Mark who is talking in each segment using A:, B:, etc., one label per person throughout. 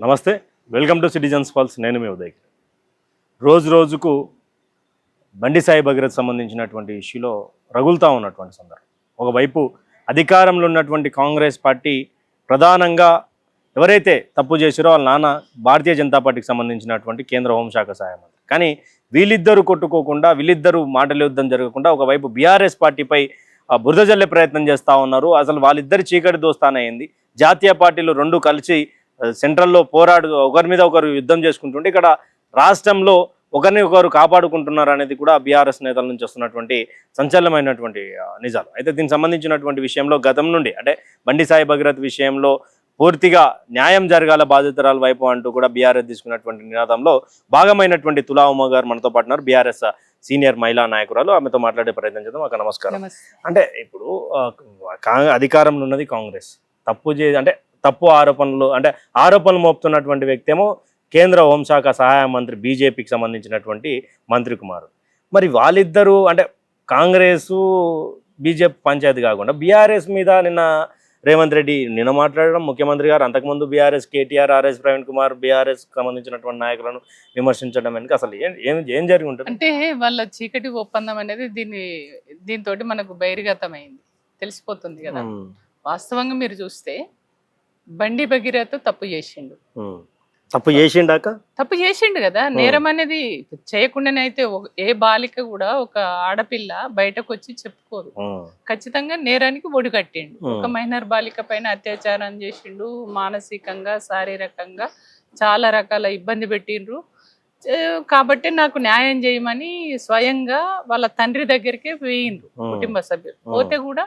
A: నమస్తే, welcome to citizens pulse. నేను మీ ఉదయ్. రోజు రోజుకు బండి సాయి భగీరథ్ సంబంధించినటువంటి ఇష్యూలో రగులుతూ ఉన్నటువంటి సందర్భం. ఒకవైపు అధికారంలో ఉన్నటువంటి కాంగ్రెస్ పార్టీ ప్రధానంగా ఎవరైతే తప్పు చేశారో వాళ్ళ నాన్న భారతీయ జనతా పార్టీకి సంబంధించినటువంటి కేంద్ర హోంశాఖ సహాయ మంత్రి. కానీ వీళ్ళిద్దరూ కొట్టుకోకుండా, వీళ్ళిద్దరూ మాటల యుద్ధం జరగకుండా ఒకవైపు బీఆర్ఎస్ పార్టీపై బురద జల్లే ప్రయత్నం చేస్తూ ఉన్నారు. అసలు వాళ్ళిద్దరి చీకటి దోస్తానయ్యింది. జాతీయ పార్టీలు రెండు కలిసి సెంట్రల్లో ఒకరి మీద ఒకరు యుద్ధం చేసుకుంటుంటే ఇక్కడ రాష్ట్రంలో ఒకరిని ఒకరు కాపాడుకుంటున్నారు అనేది కూడా బీఆర్ఎస్ నేతల నుంచి వస్తున్నటువంటి సంచలనమైనటువంటి నిజాలు. అయితే దీనికి సంబంధించినటువంటి విషయంలో గతం నుండి అంటే బండి సాయి భగీరథ్ విషయంలో పూర్తిగా న్యాయం జరగాల బాధితురాల వైపు అంటూ కూడా బీఆర్ఎస్ తీసుకున్నటువంటి నినాదంలో భాగమైనటువంటి తులా ఉమా గారు మనతో పాటు ఉన్నారు. బీఆర్ఎస్ సీనియర్ మహిళా నాయకురాలు. ఆమెతో మాట్లాడే ప్రయత్నం చేద్దాం. ఒక నమస్కారం. అంటే ఇప్పుడు అధికారంలో ఉన్నది కాంగ్రెస్. తప్పు ఆరోపణలు మోపుతున్నటువంటి వ్యక్తి ఏమో కేంద్ర హోంశాఖ సహాయ మంత్రి, బీజేపీకి సంబంధించినటువంటి మంత్రి కుమారు. మరి వాళ్ళిద్దరూ అంటే కాంగ్రెస్ బీజేపీ పంచాయతీ కాకుండా బీఆర్ఎస్ మీద నిన్న రేవంత్ రెడ్డి మాట్లాడడం, ముఖ్యమంత్రి గారు అంతకుముందు BRS KTR, RS Praveen Kumar BRS సంబంధించినటువంటి నాయకులను విమర్శించడం వెనుక అసలు ఏం జరిగి ఉంటుంది?
B: అంటే వాళ్ళ చీకటి ఒప్పందం అనేది దీంతో మనకు బహిర్గతమైంది, తెలిసిపోతుంది కదా. వాస్తవంగా మీరు చూస్తే బండి భగీరథ్ తప్పు చేసిండు కదా. నేరం అనేది చేయకుండానే అయితే ఏ బాలిక కూడా, ఒక ఆడపిల్ల బయటకు వచ్చి చెప్పుకోదు. ఖచ్చితంగా నేరానికి ఒడిగట్టిండు. ఒక మైనర్ బాలిక పైన అత్యాచారం చేసిండు, మానసికంగా శారీరకంగా చాలా రకాల ఇబ్బంది పెట్టిండ్రు. కాబట్టి నాకు న్యాయం చేయమని స్వయంగా వాళ్ళ తండ్రి దగ్గరికే వేయిండ్రు కుటుంబ సభ్యులు. పోతే కూడా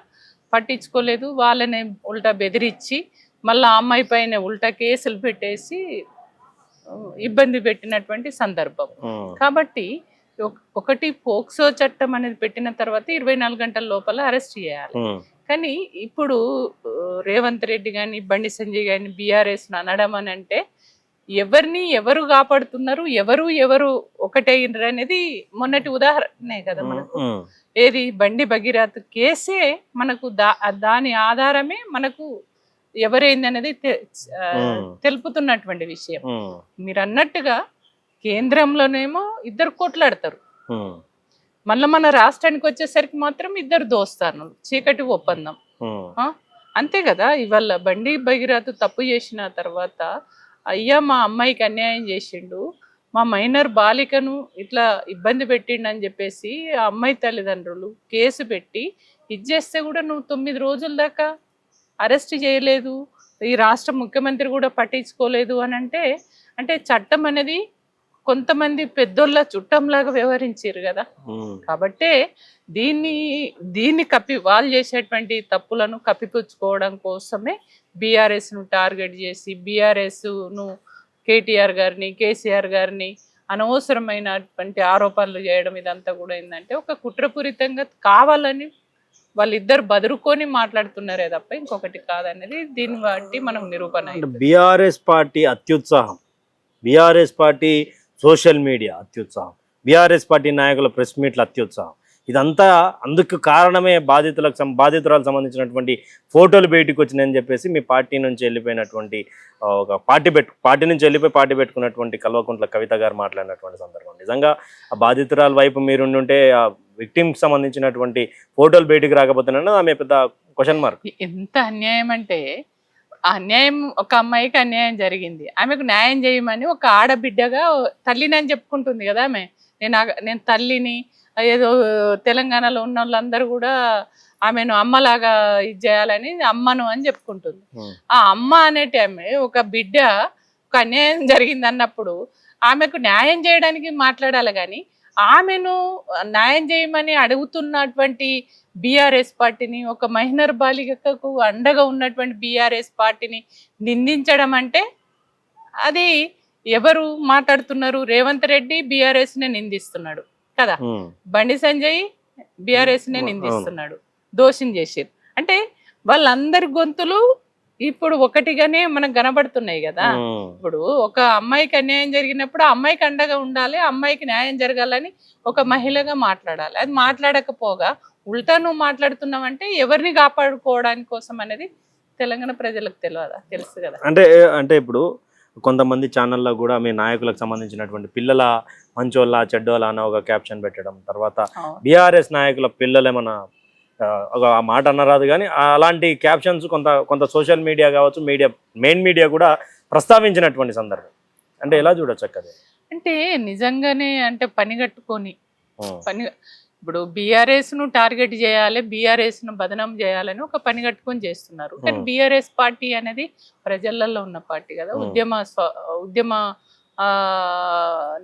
B: పట్టించుకోలేదు. వాళ్ళని ఉల్టా బెదిరించి మళ్ళీ ఆ అమ్మాయి పైన ఉల్టా కేసులు పెట్టేసి ఇబ్బంది పెట్టినటువంటి సందర్భం. కాబట్టి ఒకటి పోక్సో చట్టం అనేది పెట్టిన తర్వాత 24 గంటల లోపల అరెస్ట్ చేయాలి. కానీ ఇప్పుడు రేవంత్ రెడ్డి కానీ, బండి సంజయ్ కానీ బీఆర్ఎస్ అనడం అని అంటే ఎవరిని ఎవరు కాపాడుతున్నారు, ఎవరు ఒకటైనరు అనేది మొన్నటి ఉదాహరణే కదా మనకు. ఏది బండి భగీరథ్ కేసే మనకు దాని ఆధారమే మనకు ఎవరైంది అనేది తెలుపుతున్నటువంటి విషయం. మీరు అన్నట్టుగా కేంద్రంలోనేమో ఇద్దరు కొట్లాడతారు, మళ్ళీ మన రాష్ట్రానికి వచ్చేసరికి మాత్రం ఇద్దరు దోస్తాను, చీకటి ఒప్పందం. అంతే కదా. ఇవాళ బండి భగీరథ్ తప్పు చేసిన తర్వాత, అయ్యా మా అమ్మాయికి అన్యాయం చేసిండు, మా మైనర్ బాలికను ఇట్లా ఇబ్బంది పెట్టిండు అని చెప్పేసి ఆ అమ్మాయి తల్లిదండ్రులు కేసు పెట్టి ఇచ్చేస్తే కూడా నువ్వు 9 రోజుల దాకా అరెస్ట్ చేయలేదు, ఈ రాష్ట్ర ముఖ్యమంత్రి కూడా పట్టించుకోలేదు అని అంటే చట్టం అనేది కొంతమంది పెద్దోళ్ళ చుట్టంలాగా వ్యవహరించారు కదా. కాబట్టే దీన్ని వాళ్ళు చేసేటువంటి తప్పులను కప్పిపుచ్చుకోవడం కోసమే బీఆర్ఎస్ను టార్గెట్ చేసి బీఆర్ఎస్ను కేటీఆర్ గారిని, కేసీఆర్ గారిని అనవసరమైనటువంటి ఆరోపణలు చేయడం, ఇదంతా కూడా ఏంటంటే ఒక కుట్రపూరితంగా కావాలని వాళ్ళిద్దరు బదురుకొని మాట్లాడుతున్నారే తప్ప ఇంకొకటి కాదనేది దీన్ని బట్టి మనం నిరూపణ.
A: బీఆర్ఎస్ పార్టీ అత్యుత్సాహం, బీఆర్ఎస్ పార్టీ సోషల్ మీడియా అత్యుత్సాహం, బీఆర్ఎస్ పార్టీ నాయకుల ప్రెస్ మీట్ల అత్యుత్సాహం, ఇదంతా అందుకు కారణమే బాధితురాలకు సంబంధించినటువంటి ఫోటోలు బయటకు వచ్చినాయని చెప్పేసి మీ పార్టీ నుంచి వెళ్ళిపోయినటువంటి ఒక పార్టీ నుంచి వెళ్ళిపోయి పార్టీ పెట్టుకున్నటువంటి కల్వకుంట్ల కవిత గారు మాట్లాడినటువంటి సందర్భం. నిజంగా ఆ బాధితురాల వైపు మీరుంటే ఆ విక్టిమ్కి సంబంధించినటువంటి ఫోటోలు బయటకు రాకపోతున్నాను, ఆమె పెద్ద క్వశ్చన్ మార్క్.
B: ఎంత అన్యాయం అంటే, ఆ అన్యాయం ఒక అమ్మాయికి అన్యాయం జరిగింది, ఆమెకు న్యాయం చేయమని ఒక ఆడబిడ్డగా తల్లిని అని చెప్పుకుంటుంది కదా ఆమె. నేను తల్లిని, ఏదో తెలంగాణలో ఉన్న వాళ్ళందరూ కూడా ఆమెను అమ్మలాగా ఇది చేయాలని అమ్మను అని చెప్పుకుంటుంది. ఆ అమ్మ అనేటి ఆమె ఒక బిడ్డ ఒక అన్యాయం జరిగింది అన్నప్పుడు ఆమెకు న్యాయం చేయడానికి మాట్లాడాలి. కానీ ఆమెను న్యాయం చేయమని అడుగుతున్నటువంటి బీఆర్ఎస్ పార్టీని, ఒక మైనర్ బాలికకు అండగా ఉన్నటువంటి బీఆర్ఎస్ పార్టీని నిందించడం అంటే అది ఎవరు మాట్లాడుతున్నారు? రేవంత్ రెడ్డి బీఆర్ఎస్ ని నిందిస్తున్నాడు కదా, బండి సంజయ్ బీఆర్ఎస్ నే నిందిస్తున్నాడు, దోషం చేసారు. అంటే వాళ్ళందరి గొంతులు ఇప్పుడు ఒకటిగానే మనకు కనబడుతున్నాయి కదా. ఇప్పుడు ఒక అమ్మాయికి అన్యాయం జరిగినప్పుడు ఆ అమ్మాయికి అండగా ఉండాలి, అమ్మాయికి న్యాయం జరగాలని ఒక మహిళగా మాట్లాడాలి. అది మాట్లాడకపోగా ఉల్టా నువ్వు మాట్లాడుతున్నావంటే ఎవరిని కాపాడుకోవడానికి కోసం అనేది తెలంగాణ ప్రజలకు తెలుసు కదా.
A: అంటే ఇప్పుడు కొంతమంది ఛానల్లో కూడా మీ నాయకులకు సంబంధించినటువంటి పిల్లల మంచోళ్ళ చెడ్డోళ్ళ అన్న ఒక క్యాప్షన్ పెట్టడం, తర్వాత బీఆర్ఎస్ నాయకుల పిల్లలు ఏమన్నా ఒక మాట అన్నరాదు కానీ అలాంటి క్యాప్షన్స్ కొంత కొంత సోషల్ మీడియా కావచ్చు, మెయిన్ మీడియా కూడా ప్రస్తావించినటువంటి సందర్భం. అంటే ఎలా చూడొచ్చు అక్కడే?
B: అంటే నిజంగానే అంటే పని కట్టుకొని పని ఇప్పుడు బీఆర్ఎస్ ను టార్గెట్ చేయాలి, బీఆర్ఎస్ ను బదనం చేయాలని ఒక పని కట్టుకొని చేస్తున్నారు. కానీ బీఆర్ఎస్ పార్టీ అనేది ప్రజలలో ఉన్న పార్టీ కదా, ఉద్యమ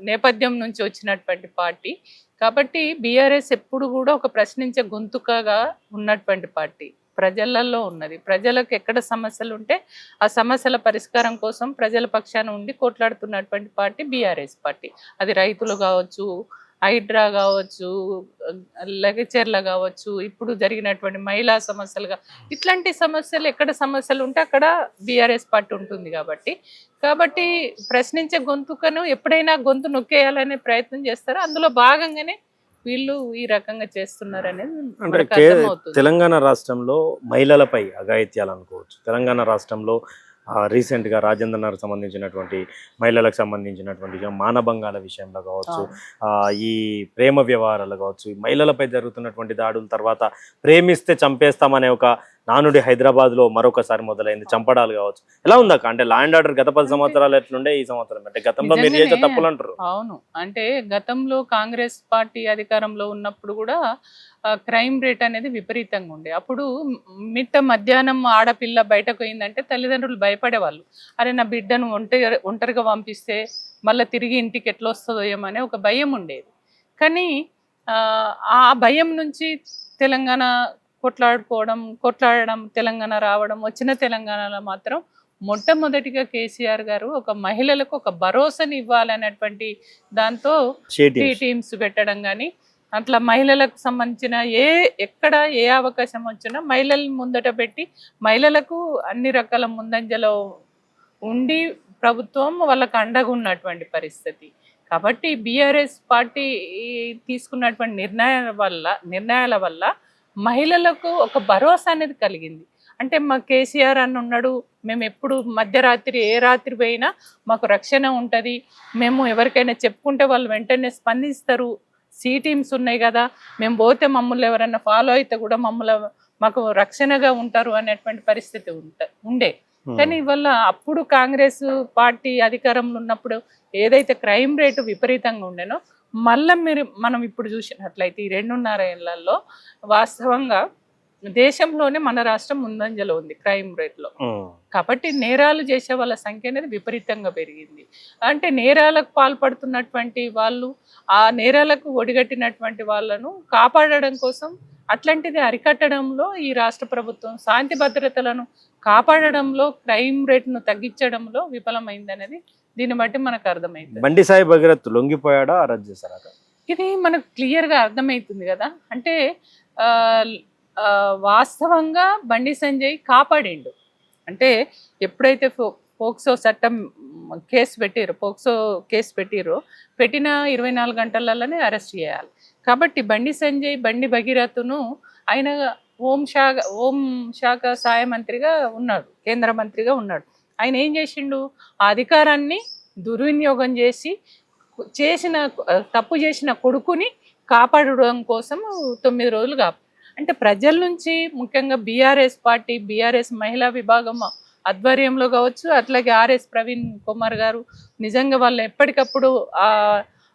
B: నేపథ్యం నుంచి వచ్చినటువంటి పార్టీ కాబట్టి బీఆర్ఎస్ ఎప్పుడు కూడా ఒక ప్రశ్నించే గొంతుకగా ఉన్నటువంటి పార్టీ, ప్రజలలో ఉన్నది. ప్రజలకు ఎక్కడ సమస్యలు ఉంటే ఆ సమస్యల పరిష్కారం కోసం ప్రజల పక్షాన ఉండి కొట్లాడుతున్నటువంటి పార్టీ బీఆర్ఎస్ పార్టీ. అది రైతులు కావచ్చు, హైడ్రా కావచ్చు, లగచర్ల కావచ్చు, ఇప్పుడు జరిగినటువంటి మహిళా సమస్యలుగా, ఇట్లాంటి సమస్యలు ఎక్కడ సమస్యలు ఉంటే అక్కడ బీఆర్ఎస్ పార్టీ ఉంటుంది. కాబట్టి ప్రశ్నించే గొంతుకను ఎప్పుడైనా గొంతు నొక్కేయాలనే ప్రయత్నం చేస్తారు. అందులో భాగంగానే వీళ్ళు ఈ రకంగా చేస్తున్నారు అనేది అర్థమవుతుంది.
A: తెలంగాణ రాష్ట్రంలో మహిళలపై అఘాయిత్యాలు అనుకోవచ్చు. తెలంగాణ రాష్ట్రంలో రీసెంట్గా రాజేంద్రనగర్ సంబంధించినటువంటి మహిళలకు సంబంధించినటువంటి మానభంగాల విషయంలో కావచ్చు, ఈ ప్రేమ వ్యవహారాలు కావచ్చు, మహిళలపై జరుగుతున్నటువంటి దాడుల తర్వాత ప్రేమిస్తే చంపేస్తామనే ఒక నానుడి హైదరాబాద్లో మరొకసారి మొదలైంది, చంపడాలు కావచ్చు. ఎలా ఉందాక? అంటే లా అండ్ ఆర్డర్ గత 10 సంవత్సరాలు ఎట్లుండే, ఈ సంవత్సరం అంటే గతంలో మీరు చేసే తప్పులు అంటారు.
B: అవును, అంటే గతంలో కాంగ్రెస్ పార్టీ అధికారంలో ఉన్నప్పుడు కూడా క్రైమ్ రేట్ అనేది విపరీతంగా ఉండే. అప్పుడు మధ్యాహ్నం ఆడపిల్ల బయటకు పోయిందంటే తల్లిదండ్రులు భయపడేవాళ్ళు. అరే నా బిడ్డను ఒంటరిగా పంపిస్తే మళ్ళీ తిరిగి ఇంటికి ఎట్లా వస్తుందో ఏమనే ఒక భయం ఉండేది. కానీ ఆ భయం నుంచి తెలంగాణ కొట్లాడడం తెలంగాణ రావడం, వచ్చిన తెలంగాణలో మాత్రం మొట్టమొదటిగా కేసీఆర్ గారు ఒక మహిళలకు ఒక భరోసాని ఇవ్వాలనేటువంటి దాంతో టీమ్స్ పెట్టడం కానీ, అట్లా మహిళలకు సంబంధించిన ఎక్కడ ఏ అవకాశం వచ్చినా మహిళల్ని ముందట పెట్టి మహిళలకు అన్ని రకాల ముందంజలో ఉండి ప్రభుత్వం వాళ్ళకు అండగా ఉన్నటువంటి పరిస్థితి. కాబట్టి బీఆర్ఎస్ పార్టీ తీసుకున్నటువంటి నిర్ణయాల వల్ల మహిళలకు ఒక భరోసా అనేది కలిగింది. అంటే మా కేసీఆర్ అని ఉన్నాడు, మేము ఎప్పుడు మధ్యరాత్రి ఏ రాత్రి పోయినా మాకు రక్షణ ఉంటుంది, మేము ఎవరికైనా చెప్పుకుంటే వాళ్ళు వెంటనే స్పందిస్తారు, సి టీమ్స్ ఉన్నాయి కదా, మేము పోతే మమ్మల్ని ఎవరైనా ఫాలో అయితే కూడా మాకు రక్షణగా ఉంటారు అనేటువంటి పరిస్థితి ఉండే. కానీ ఇవాళ అప్పుడు కాంగ్రెస్ పార్టీ అధికారంలో ఉన్నప్పుడు ఏదైతే క్రైమ్ రేటు విపరీతంగా ఉండేనో మళ్ళీ మనం ఇప్పుడు చూసినట్లయితే ఈ 2.5 ఏళ్లలో వాస్తవంగా దేశంలోనే మన రాష్ట్రం ముందంజలో ఉంది క్రైమ్ రేట్లో. కాబట్టి నేరాలు చేసే వాళ్ళ సంఖ్య అనేది విపరీతంగా పెరిగింది. అంటే నేరాలకు పాల్పడుతున్నటువంటి వాళ్ళు, ఆ నేరాలకు ఒడిగట్టినటువంటి వాళ్ళను కాపాడడం కోసం, అట్లాంటిది అరికట్టడంలో ఈ రాష్ట్ర ప్రభుత్వం శాంతి భద్రతలను కాపాడడంలో, క్రైమ్ రేట్ను తగ్గించడంలో విఫలమైందనేది దీన్ని బట్టి మనకు అర్థమైంది.
A: బండి సాయి భగీరథ్ లొంగిపోయాడా, అరెస్ట్ చేశారా?
B: ఇది మనకు క్లియర్గా అర్థమవుతుంది కదా. అంటే వాస్తవంగా బండి సంజయ్ కాపాడిండు. అంటే ఎప్పుడైతే పోక్సో చట్టం పోక్సో కేసు పెట్టిన 24 గంటలలోనే అరెస్ట్ చేయాలి. కాబట్టి బండి సంజయ్, బండి భగీరథను ఆయన హోంశాఖ సహాయ మంత్రిగా ఉన్నాడు, కేంద్ర మంత్రిగా ఉన్నాడు. ఆయన ఏం చేసిండు, ఆ అధికారాన్ని దుర్వినియోగం చేసి తప్పు చేసిన కొడుకుని కాపాడడం కోసం 9 రోజులు అంటే ప్రజల నుంచి, ముఖ్యంగా బీఆర్ఎస్ పార్టీ, బీఆర్ఎస్ మహిళా విభాగం ఆధ్వర్యంలో కావచ్చు, అట్లాగే ఆర్ఎస్ ప్రవీణ్ కుమార్ గారు నిజంగా వాళ్ళు ఎప్పటికప్పుడు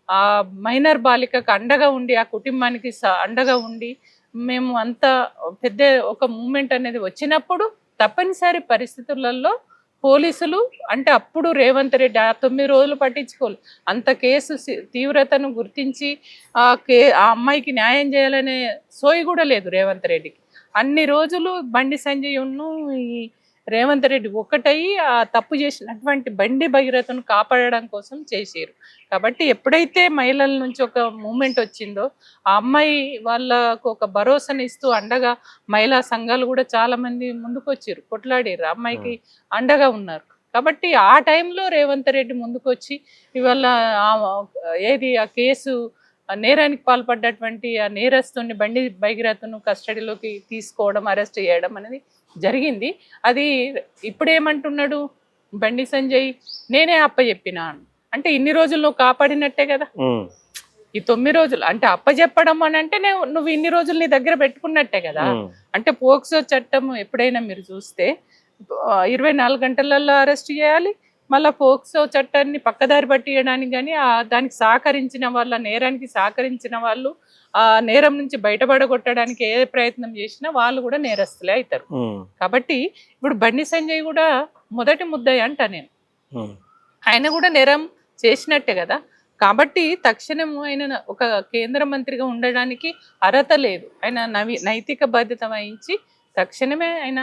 B: ఆ మైనర్ బాలికకు అండగా ఉండి, ఆ కుటుంబానికి అండగా ఉండి, మేము అంత పెద్ద ఒక మూమెంట్ అనేది వచ్చినప్పుడు తప్పనిసరి పరిస్థితులలో పోలీసులు, అంటే అప్పుడు రేవంత్ రెడ్డి 9 రోజులు పట్టించుకోవాలి, అంత కేసు తీవ్రతను గుర్తించి ఆ అమ్మాయికి న్యాయం చేయాలనే సోయి కూడా లేదు రేవంత్ రెడ్డికి. అన్ని రోజులు బండి సంజయ్ను ఈ రేవంత్ రెడ్డి ఒకటయ్యి ఆ తప్పు చేసినటువంటి బండి భగీరథను కాపాడడం కోసం చేశారు. కాబట్టి ఎప్పుడైతే మహిళల నుంచి ఒక మూమెంట్ వచ్చిందో, ఆ అమ్మాయి వాళ్ళకు ఒక భరోసాని ఇస్తూ అండగా మహిళా సంఘాలు కూడా చాలా మంది ముందుకు వచ్చారు, కొట్లాడారు, అమ్మాయికి అండగా ఉన్నారు. కాబట్టి ఆ టైంలో రేవంత్ రెడ్డి ముందుకు వచ్చి ఇవాళ ఆ కేసు నేరానికి పాల్పడ్డటువంటి ఆ నేరస్తుని బండి భగీరథను కస్టడీలోకి తీసుకోవడం, అరెస్ట్ చేయడం అనేది జరిగింది. అది ఇప్పుడు ఏమంటున్నాడు, బండి సంజయ్ నేనే అప్పచెప్పినాను అంటే ఇన్ని రోజులు నువ్వు కాపాడినట్టే కదా. ఈ 9 రోజులు అంటే అప్పచెప్పడం అని అంటే నువ్వు ఇన్ని రోజులు నీ దగ్గర పెట్టుకున్నట్టే కదా. అంటే పోక్సో చట్టం ఎప్పుడైనా మీరు చూస్తే 24 గంటలలో అరెస్ట్ చేయాలి, మళ్ళీ పోక్సో చట్టాన్ని పక్కదారి పట్టియడానికి కానీ దానికి సహకరించిన వాళ్ళ నేరానికి సహకరించిన వాళ్ళు ఆ నేరం నుంచి బయటపడగొట్టడానికి ఏ ప్రయత్నం చేసినా వాళ్ళు కూడా నేరస్తులే అవుతారు. కాబట్టి ఇప్పుడు బండి సంజయ్ కూడా మొదటి ముద్దాయి అంట నేను, ఆయన కూడా నేరం చేసినట్టే కదా. కాబట్టి తక్షణం ఆయన ఒక కేంద్ర మంత్రిగా ఉండడానికి అర్హత లేదు. ఆయన నైతిక బాధ్యత వహించి తక్షణమే ఆయన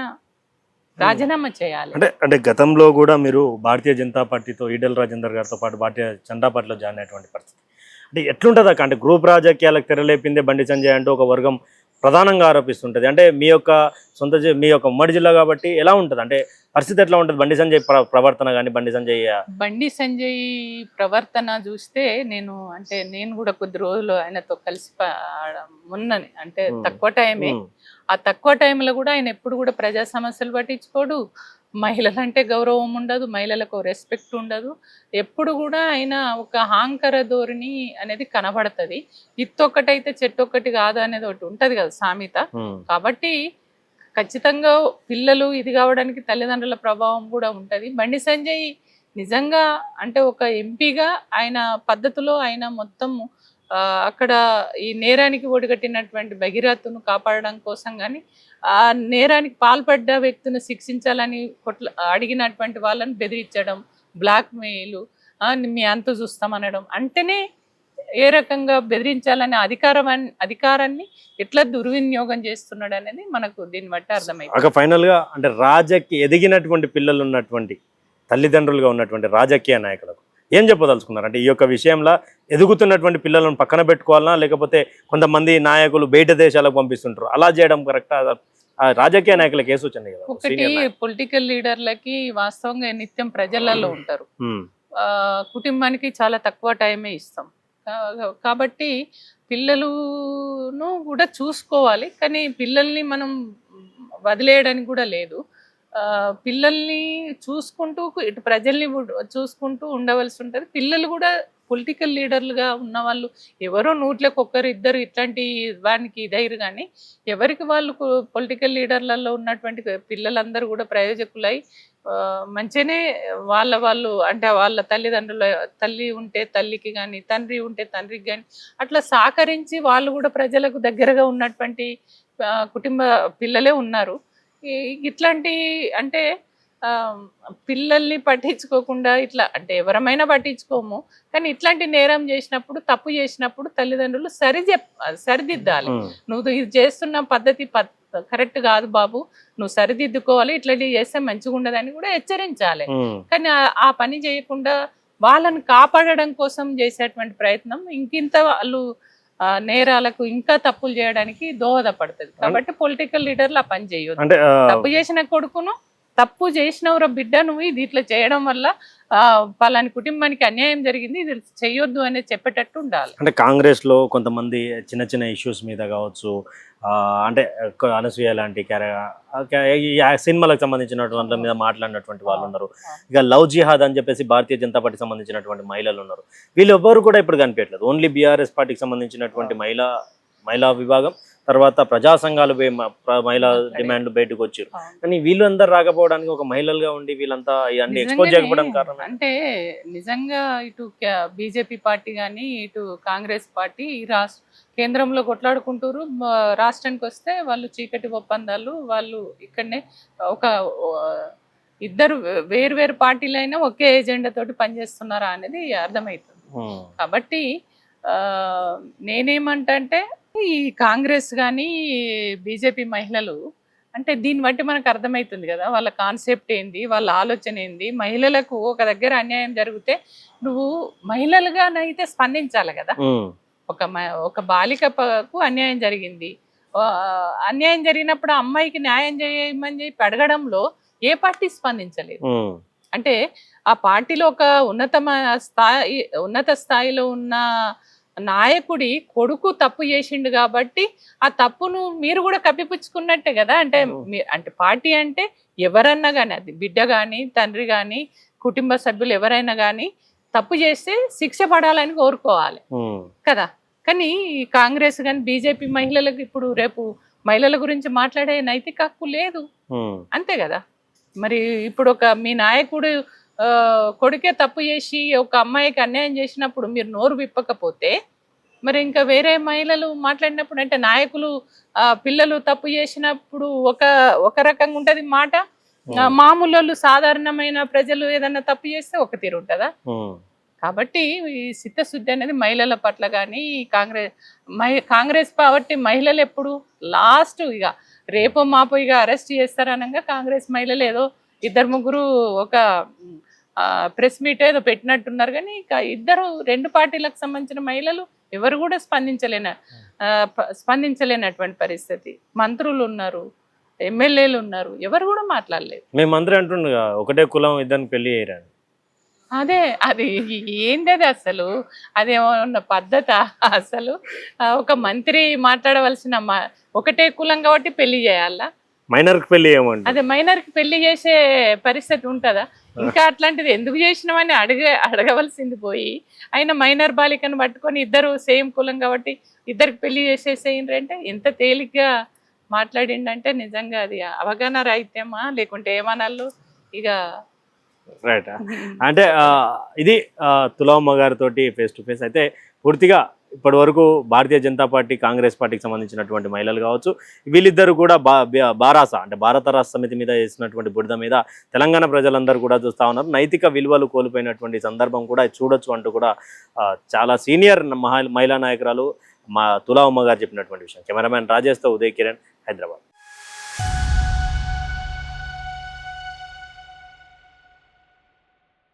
B: రాజీనామా చేయాలి.
A: అంటే గతంలో కూడా మీరు భారతీయ జనతా పార్టీతో ఈటెల రాజేందర్ గారితో పాటు భారతీయ జనతా పార్టీలో జాయిన్ అయినటువంటి పరిస్థితి అంటే ఎట్లుంటుంది అక్క? అంటే గ్రూప్ రాజకీయాలకు తెరలేపిందే బండి సంజయ్ అంటూ ఒక వర్గం ప్రధానంగా ఆరోపిస్తుంటుంది. అంటే మీ యొక్క మీ యొక్క ఉమ్మడి జిల్లా కాబట్టి ఎలా ఉంటుంది అంటే పరిస్థితి ఎట్లా ఉంటుంది? బండి సంజయ్ ప్రవర్తన కానీ బండి సంజయ్
B: ప్రవర్తన చూస్తే నేను కూడా కొద్ది రోజులు ఆయనతో కలిసి ఉన్నని అంటే తక్కువ టైమే. ఆ తక్కువ టైంలో కూడా ఆయన ఎప్పుడు కూడా ప్రజా సమస్యలు పట్టించుకోడు, మహిళలంటే గౌరవం ఉండదు, మహిళలకు రెస్పెక్ట్ ఉండదు. ఎప్పుడు కూడా ఆయన ఒక అహంకార ధోరణి అనేది కనబడుతుంది. ఇత్తొక్కటైతే చెట్టు ఒక్కటి కాదు అనేది ఒకటి ఉంటది కదా సామెత. కాబట్టి ఖచ్చితంగా పిల్లలు ఇది కావడానికి తల్లిదండ్రుల ప్రభావం కూడా ఉంటది. బండి సంజయ్ నిజంగా అంటే ఒక ఎంపీగా ఆయన పద్ధతిలో ఆయన మొత్తం అక్కడ ఈ నేరానికి ఒడిగట్టినటువంటి భగీరథను కాపాడడం కోసం కానీ ఆ నేరానికి పాల్పడ్డ వ్యక్తిని శిక్షించాలని అడిగినటువంటి వాళ్ళని బెదిరించడం, బ్లాక్ మెయిల్, మీ అంత చూస్తామనడం అంటేనే ఏ రకంగా బెదిరించాలనే అధికారాన్ని ఎట్లా దుర్వినియోగం చేస్తున్నాడు అనేది మనకు దీన్ని బట్టి అర్థమైంది.
A: ఫైనల్ గా అంటే ఎదిగినటువంటి పిల్లలు ఉన్నటువంటి తల్లిదండ్రులుగా ఉన్నటువంటి రాజకీయ నాయకులకు ఏం చెప్పదలుచుకున్నారు? అంటే ఈ యొక్క విషయంలో ఎదుగుతున్నటువంటి పిల్లలను పక్కన పెట్టుకోవాలన్నా, లేకపోతే కొంతమంది నాయకులు బయట దేశాలకు పంపిస్తుంటారు, అలా చేయడం కరెక్టా? రాజకీయ నాయకులకు ఏ సూచన?
B: ఒకటి పొలిటికల్ లీడర్లకి వాస్తవంగా నిత్యం ప్రజలలో ఉంటారు, కుటుంబానికి చాలా తక్కువ టైమే ఇస్తాం కాబట్టి పిల్లలను కూడా చూసుకోవాలి. కానీ పిల్లల్ని మనం వదిలేయడానికి కూడా లేదు. పిల్లల్ని చూసుకుంటూ ఇటు ప్రజల్ని చూసుకుంటూ ఉండవలసి ఉంటుంది. పిల్లలు కూడా పొలిటికల్ లీడర్లుగా ఉన్న వాళ్ళు ఎవరో నూట్లకు ఒక్కరు ఇద్దరు ఇట్లాంటి వానికి ఇదైరు, కానీ ఎవరికి వాళ్ళు పొలిటికల్ లీడర్లలో ఉన్నటువంటి పిల్లలందరూ కూడా ప్రయోజకులై మంచిగానే వాళ్ళు అంటే వాళ్ళ తల్లి ఉంటే తల్లికి కానీ, తండ్రి ఉంటే తండ్రికి కానీ అట్లా సహకరించి వాళ్ళు కూడా ప్రజలకు దగ్గరగా ఉన్నటువంటి కుటుంబ పిల్లలే ఉన్నారు. ఇట్లాంటి అంటే పిల్లల్ని పట్టించుకోకుండా ఇట్లా అంటే ఎవరమైనా పట్టించుకోము, కానీ ఇట్లాంటి నేరం చేసినప్పుడు, తప్పు చేసినప్పుడు తల్లిదండ్రులు సరిదిద్దాలి. నువ్వు ఇది చేస్తున్న పద్ధతి కరెక్ట్ కాదు బాబు, నువ్వు సరిదిద్దుకోవాలి, ఇట్లాంటివి చేస్తే మంచిగా ఉండదని కూడా హెచ్చరించాలి. కానీ ఆ పని చేయకుండా వాళ్ళని కాపాడడం కోసం చేసేటువంటి ప్రయత్నం ఇంకింత వాళ్ళు నేరాలకు ఇంకా తప్పులు చేయడానికి దోహదపడుతుంది. కాబట్టి పొలిటికల్ లీడర్లు ఆ పని చేయొద్దు. తప్పు చేసిన కొడుకును తప్పు చేసినవరా బిడ్డ, నువ్వు ఇది ఇట్లా చేయడం వల్ల పలాని కుటుంబానికి అన్యాయం జరిగింది, ఇది చెయ్యొద్దు అనేది చెప్పేటట్టు ఉండాలి.
A: అంటే కాంగ్రెస్ లో కొంతమంది చిన్న చిన్న ఇష్యూస్ మీద కావచ్చు, అంటే అనసూయ లాంటి సినిమాలకు సంబంధించినటువంటి మీద మాట్లాడినటువంటి వాళ్ళు ఉన్నారు. ఇక లవ్ జిహాద్ అని చెప్పేసి భారతీయ జనతా పార్టీకి సంబంధించినటువంటి మహిళలు ఉన్నారు. వీళ్ళు ఎవ్వరు కూడా ఇప్పుడు కనిపించట్లేదు. ఓన్లీ బీఆర్ఎస్ పార్టీకి సంబంధించినటువంటి మహిళా విభాగం, తర్వాత ప్రజా సంఘాలు మహిళా డిమాండ్లు బయటకు వచ్చారు. కానీ వీళ్ళందరూ రాకపోవడానికి ఒక మహిళలుగా ఉండి వీళ్ళంతా ఇవన్నీ ఎక్స్పోజ్ చేయకపోవడం కారణం
B: అంటే నిజంగా ఇటు బీజేపీ పార్టీ కానీ ఇటు కాంగ్రెస్ పార్టీ కేంద్రంలో కొట్లాడుకుంటారు, రాష్ట్రానికి వస్తే వాళ్ళు చీకటి ఒప్పందాలు, వాళ్ళు ఇక్కడనే ఒక ఇద్దరు వేరు పార్టీలైనా ఒకే ఎజెండా తోటి పనిచేస్తున్నారా అనేది అర్థమవుతుంది. కాబట్టి నేనేమంటే ఈ కాంగ్రెస్ కానీ బీజేపీ మహిళలు అంటే దీన్ని బట్టి మనకు అర్థమవుతుంది కదా వాళ్ళ కాన్సెప్ట్ ఏంది, వాళ్ళ ఆలోచన ఏంది. మహిళలకు ఒక దగ్గర అన్యాయం జరిగితే నువ్వు మహిళలుగానైతే స్పందించాలి కదా. ఒక బాలికకు అన్యాయం జరిగింది, అన్యాయం జరిగినప్పుడు అమ్మాయికి న్యాయం చేయమని చెప్పి అడగడంలో ఏ పార్టీ స్పందించలేదు. అంటే ఆ పార్టీలో ఒక ఉన్నత స్థాయిలో ఉన్న నాయకుడి కొడుకు తప్పు చేసిండు కాబట్టి ఆ తప్పును మీరు కూడా కప్పిపుచ్చుకున్నట్టే కదా. అంటే అంటే పార్టీ అంటే ఎవరన్నా కానీ, అది బిడ్డ కానీ తండ్రి కానీ కుటుంబ సభ్యులు ఎవరైనా కానీ తప్పు చేస్తే శిక్ష పడాలని కోరుకోవాలి కదా. కానీ కాంగ్రెస్ కానీ బీజేపీ మహిళలకు ఇప్పుడు రేపు మహిళల గురించి మాట్లాడే నైతిక హక్కు లేదు, అంతే కదా. మరి ఇప్పుడు ఒక మీ నాయకుడు కొడుకే తప్పు చేసి ఒక అమ్మాయికి అన్యాయం చేసినప్పుడు మీరు నోరు విప్పకపోతే మరి ఇంకా వేరే మహిళలు మాట్లాడినప్పుడు, అంటే నాయకులు పిల్లలు తప్పు చేసినప్పుడు ఒక రకంగా ఉంటది మాట, మామూలు సాధారణమైన ప్రజలు ఏదన్నా తప్పు చేస్తే ఒక తీరు ఉంటుందా. కాబట్టి ఈ చిత్తశుద్ధి అనేది మహిళల పట్ల కానీ కాంగ్రెస్ కాబట్టి మహిళలు ఎప్పుడు లాస్ట్ ఇక రేపో మాపో ఇక అరెస్ట్ చేస్తారనగా కాంగ్రెస్ మహిళలు ఏదో 2-3 ఒక ప్రెస్ మీట్ ఏదో పెట్టినట్టున్నారు. కానీ ఇక ఇద్దరు 2 పార్టీలకు సంబంధించిన మహిళలు ఎవరు కూడా స్పందించలేనటువంటి పరిస్థితి. మంత్రులు ఉన్నారు, ఎమ్మెల్యేలు ఉన్నారు, ఎవరు కూడా మాట్లాడలేదు.
A: మేము మంత్రి అంటుండగా ఒకటే కులం ఇద్దరిని పెళ్లి చేయరాని,
B: అదే అది ఏంది అది అసలు, అదేమన్నా పద్ధత అసలు? ఒక మంత్రి మాట్లాడవలసిన ఒకటే కులం కాబట్టి పెళ్లి చేయాలా?
A: మైనర్ కి పెళ్లి చేయమంటే
B: అదే మైనర్ కి పెళ్లి చేసే పరిస్థితి ఉంటుందా? ఇంకా అట్లాంటిది ఎందుకు చేసినామని అడగవలసింది పోయి ఆయన మైనర్ బాలికను పట్టుకొని ఇద్దరు సేమ్ కులం కాబట్టి ఇద్దరికి పెళ్లి చేసేసేయండి ఎంత తేలిగ్గా మాట్లాడిండంటే నిజంగా అది అవగాహన రాహిత్యమా లేకుంటే ఏమనాలు ఇక.
A: రైట్. అంటే ఇది తులమ్మ గారితో ఫేస్ టు ఫేస్. అయితే పూర్తిగా ఇప్పటి వరకు భారతీయ జనతా పార్టీ కాంగ్రెస్ పార్టీకి సంబంధించినటువంటి మహిళలు కావచ్చు, వీళ్ళిద్దరు కూడా బారాస అంటే భారత రాష్ట్ర సమితి మీద వేసినటువంటి బురద మీద తెలంగాణ ప్రజలందరూ కూడా చూస్తూ ఉన్నారు. నైతిక విలువలు కోల్పోయినటువంటి సందర్భం కూడా చూడొచ్చు అంటూ కూడా చాలా సీనియర్ మహిళా నాయకురాలు తులమ్మ గారు చెప్పినటువంటి విషయం. కెమెరామ్యాన్ రాజేష్తో ఉదయ్ కిరణ్, హైదరాబాద్.